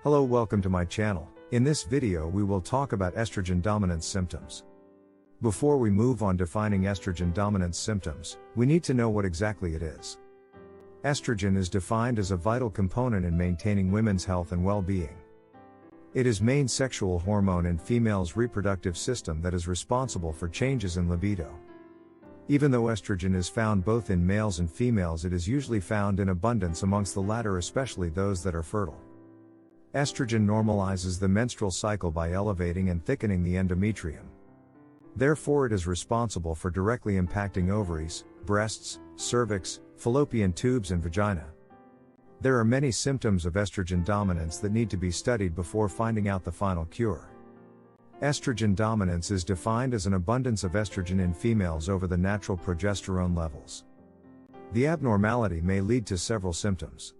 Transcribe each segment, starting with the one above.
Hello, welcome to my channel. In this video we will talk about estrogen dominance symptoms. Before we move on defining estrogen dominance symptoms, we need to know what exactly it is. Estrogen is defined as a vital component in maintaining women's health and well-being. It is main sexual hormone in females' reproductive system that is responsible for changes in libido. Even though estrogen is found both in males and females, it is usually found in abundance amongst the latter, especially those that are fertile. Estrogen normalizes the menstrual cycle by elevating and thickening the endometrium. Therefore, it is responsible for directly impacting ovaries, breasts, cervix, fallopian tubes and vagina. There are many symptoms of estrogen dominance that need to be studied before finding out the final cure. Estrogen dominance is defined as an abundance of estrogen in females over the natural progesterone levels. The abnormality may lead to several symptoms.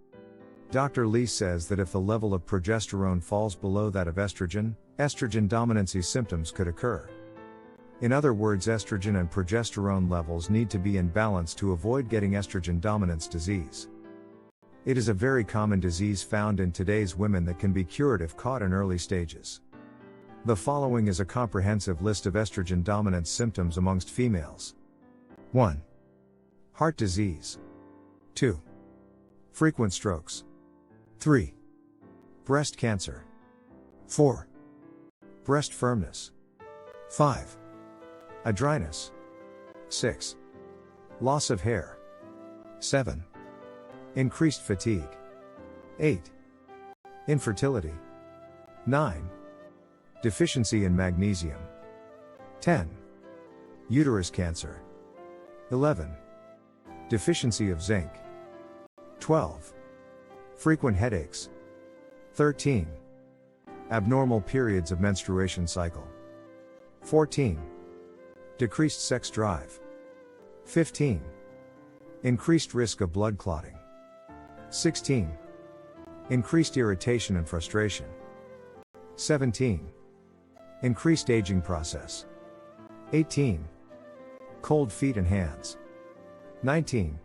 Dr. Lee says that if the level of progesterone falls below that of estrogen dominancy symptoms could occur. In other words, estrogen and progesterone levels need to be in balance to avoid getting estrogen dominance disease. It is a very common disease found in today's women that can be cured if caught in early stages. The following is a comprehensive list of estrogen dominance symptoms amongst females. 1. Heart disease. 2. Frequent strokes. 3. Breast cancer. 4. Breast firmness. 5. Dryness. 6. Loss of hair. 7. Increased fatigue. 8. Infertility. 9. Deficiency in magnesium. 10. Uterus cancer. 11. Deficiency of zinc. 12. Frequent headaches. 13. Abnormal periods of menstruation cycle. 14. Decreased sex drive. 15. Increased risk of blood clotting. 16. Increased irritation and frustration. 17. Increased aging process. 18. Cold feet and hands. 19.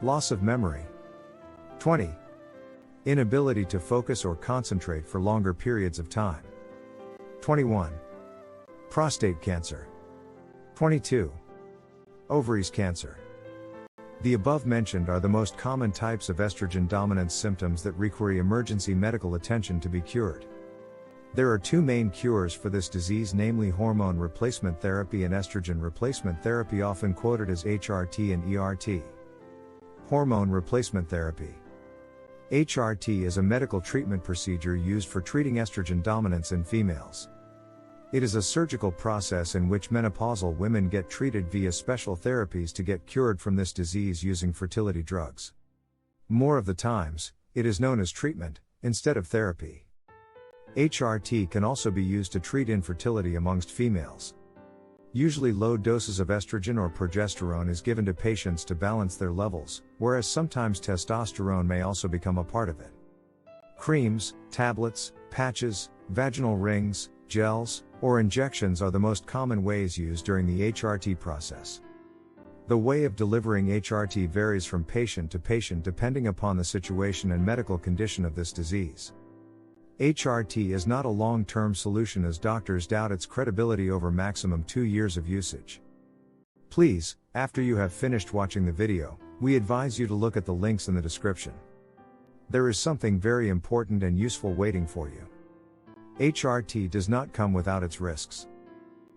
Loss of memory. 20. Inability to focus or concentrate for longer periods of time. 21. Prostate cancer. 22. Ovaries cancer. The above mentioned are the most common types of estrogen dominance symptoms that require emergency medical attention to be cured. There are two main cures for this disease, namely hormone replacement therapy and estrogen replacement therapy, often quoted as HRT and ERT. Hormone replacement therapy. HRT is a medical treatment procedure used for treating estrogen dominance in females. It is a surgical process in which menopausal women get treated via special therapies to get cured from this disease using fertility drugs. More of the times, it is known as treatment, instead of therapy. HRT can also be used to treat infertility amongst females. Usually low doses of estrogen or progesterone is given to patients to balance their levels, whereas sometimes testosterone may also become a part of it. Creams, tablets, patches, vaginal rings, gels, or injections are the most common ways used during the HRT process. The way of delivering HRT varies from patient to patient depending upon the situation and medical condition of this disease. HRT is not a long-term solution as doctors doubt its credibility over maximum 2 years of usage. Please, after you have finished watching the video, we advise you to look at the links in the description. There is something very important and useful waiting for you. HRT does not come without its risks.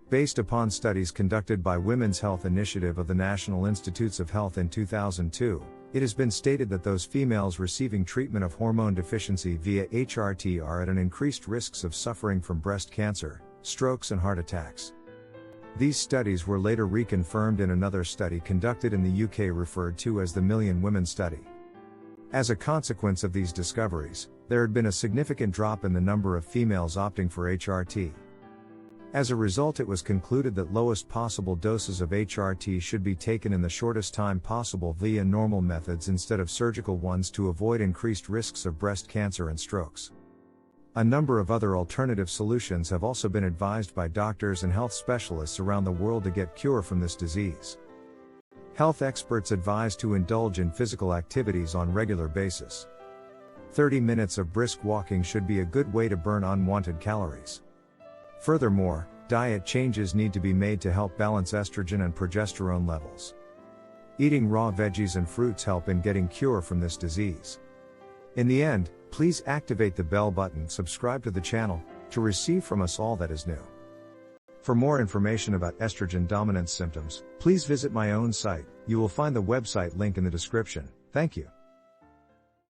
Based upon studies conducted by Women's Health Initiative of the National Institutes of Health in 2002, it has been stated that those females receiving treatment of hormone deficiency via HRT are at an increased risks of suffering from breast cancer, strokes and heart attacks. These studies were later reconfirmed in another study conducted in the UK referred to as the Million Women Study. As a consequence of these discoveries, there had been a significant drop in the number of females opting for HRT. As a result, it was concluded that lowest possible doses of HRT should be taken in the shortest time possible via normal methods instead of surgical ones to avoid increased risks of breast cancer and strokes. A number of other alternative solutions have also been advised by doctors and health specialists around the world to get cure from this disease. Health experts advise to indulge in physical activities on regular basis. 30 minutes of brisk walking should be a good way to burn unwanted calories. Furthermore, diet changes need to be made to help balance estrogen and progesterone levels. Eating raw veggies and fruits help in getting cure from this disease. In the end, please activate the bell button, subscribe to the channel, to receive from us all that is new. For more information about estrogen dominance symptoms, please visit my own site. You will find the website link in the description. Thank you.